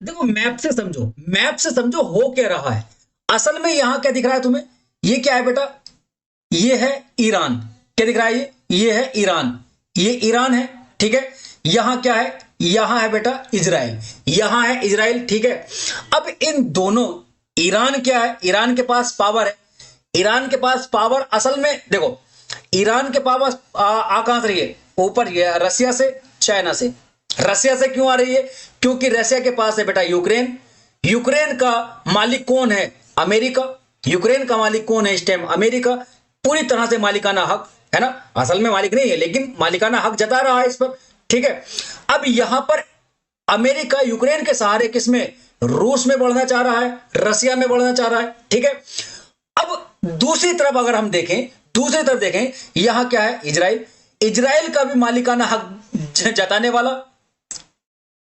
देखो मैप से समझो हो क्या रहा है। असल में यहां क्या दिख रहा है तुम्हें? ये क्या है बेटा? ये है ईरान। क्या दिख रहा है? ये है ईरान। ये ईरान है, ठीक है। यहां क्या है? यहां है बेटा इजराइल। यहां है इजराइल, ठीक है। अब इन दोनों, ईरान क्या है? ईरान के पास पावर है। ईरान के पास पावर असल में देखो, ईरान के पास कहां से रही है? ऊपर ये रसिया से, चाइना से। रसिया से क्यों आ रही है? क्योंकि रसिया के पास है बेटा यूक्रेन। यूक्रेन का मालिक कौन है? अमेरिका। यूक्रेन का मालिक कौन है इस टाइम? अमेरिका। पूरी तरह से मालिकाना हक है ना, असल में मालिक नहीं है लेकिन मालिकाना हक जता रहा है इस पर, ठीक है। अब यहां पर अमेरिका यूक्रेन के सहारे किसमें? रूस में बढ़ना चाह रहा है, रसिया में बढ़ना चाह रहा है, ठीक है। अब दूसरी तरफ अगर हम देखें, दूसरी तरफ देखें, यहां क्या है? इजराइल। इजराइल का भी मालिकाना हक जताने वाला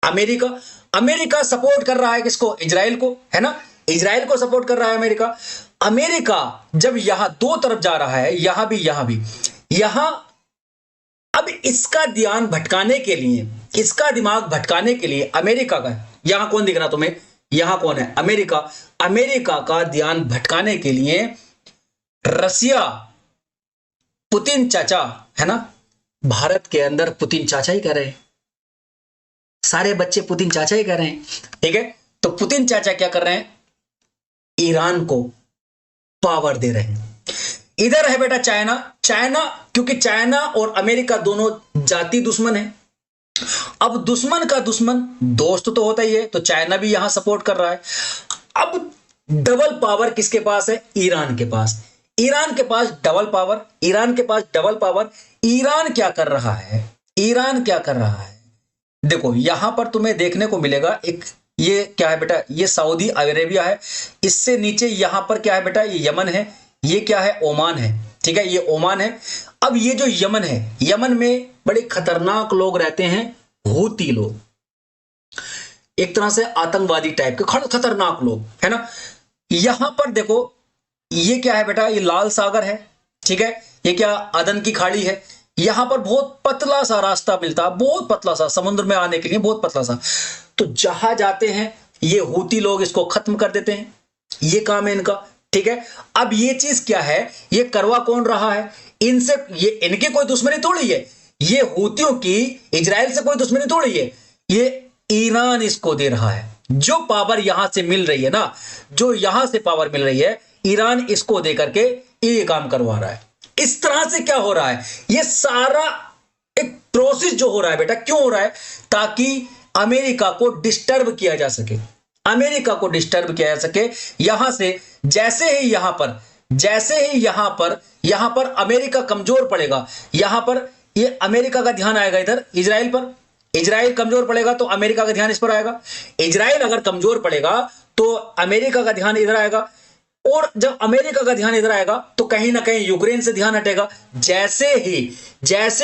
अमेरिका। अमेरिका सपोर्ट कर रहा है किसको? इजराइल को, है ना। इजराइल को सपोर्ट कर रहा है अमेरिका। अमेरिका जब यहां दो तरफ जा रहा है, यहां भी यहां भी, यहां अब इसका ध्यान भटकाने के लिए, इसका दिमाग भटकाने के लिए अमेरिका का, यहां कौन दिख रहा तुम्हें? यहां कौन है? अमेरिका। अमेरिका का ध्यान भटकाने के लिए रसिया, पुतिन चाचा, है ना। भारत के अंदर पुतिन चाचा ही कह रहे हैं, सारे बच्चे पुतिन चाचा ही कह रहे हैं, ठीक है। तो पुतिन चाचा क्या कर रहे हैं? ईरान को पावर दे रहे हैं। इधर है बेटा चाइना। चाइना, क्योंकि चाइना और अमेरिका दोनों जाति दुश्मन है। अब दुश्मन का दुश्मन दोस्त तो होता ही है, तो चाइना भी यहां सपोर्ट कर रहा है। अब डबल पावर किसके पास है? ईरान के पास। ईरान के पास डबल पावर, ईरान के पास डबल पावर। ईरान क्या कर रहा है? ईरान क्या कर रहा है? देखो यहां पर तुम्हें देखने को मिलेगा एक, ये क्या है बेटा? ये सऊदी अरेबिया है। इससे नीचे यहां पर क्या है बेटा? ये यमन है। ये क्या है? ओमान है, ठीक है। ये ओमान है। अब ये जो यमन है, यमन में बड़े खतरनाक लोग रहते हैं, हूती लोग, एक तरह से आतंकवादी टाइप के खतरनाक लोग, है ना। यहां पर देखो, ये क्या है बेटा? ये लाल सागर है, ठीक है। ये क्या? अदन की खाड़ी है। यहां पर बहुत पतला सा रास्ता मिलता है, बहुत पतला सा, समुद्र में आने के लिए बहुत पतला सा। तो जहां जाते हैं ये हूती लोग इसको खत्म कर देते हैं, ये काम है इनका, ठीक है। अब ये चीज क्या है? ये करवा कौन रहा है इनसे? ये इनकी कोई दुश्मनी थोड़ी है, ये हूतियों की इजराइल से कोई दुश्मनी थोड़ी है, ये ईरान इसको दे रहा है। जो पावर यहां से मिल रही है ना, जो यहां से पावर मिल रही है, ईरान इसको दे करके ये काम करवा रहा है। इस तरह से क्या हो रहा है? ये सारा एक प्रोसेस जो हो रहा है बेटा, क्यों हो रहा है? ताकि अमेरिका को डिस्टर्ब किया जा सके, अमेरिका को डिस्टर्ब किया जा सके। यहां से जैसे ही यहां पर, जैसे ही यहां पर अमेरिका कमजोर पड़ेगा, यहां पर ये अमेरिका का ध्यान आएगा इधर इजराइल पर। इजराइल कमजोर पड़ेगा तो अमेरिका का ध्यान इस पर आएगा। इजराइल अगर कमजोर पड़ेगा तो अमेरिका का ध्यान इधर आएगा, और जब अमेरिका का ध्यान इधर आएगा तो कहीं ना कहीं यूक्रेन से ध्यान हटेगा। जैसे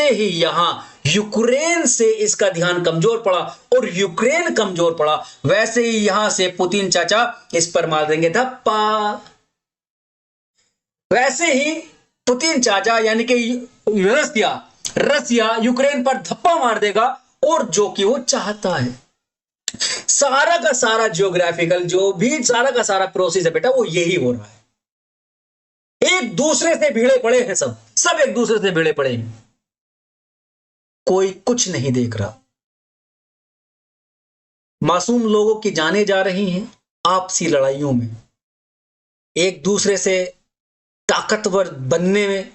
ही यहां यूक्रेन से इसका ध्यान कमजोर पड़ा और यूक्रेन कमजोर पड़ा, वैसे ही यहां से पुतिन चाचा इस पर मार देंगे धप्पा। वैसे ही पुतिन चाचा यानी कि रसिया, रसिया यूक्रेन पर धप्पा मार देगा, और जो कि वो चाहता है। सारा का सारा जियोग्राफिकल जो भी सारा का सारा प्रोसेस है बेटा, वो यही हो रहा है। एक दूसरे से भिड़े पड़े हैं, सब सब एक दूसरे से भिड़े पड़े हैं, कोई कुछ नहीं देख रहा। मासूम लोगों की जानें जा रही हैं आपसी लड़ाइयों में, एक दूसरे से ताकतवर बनने में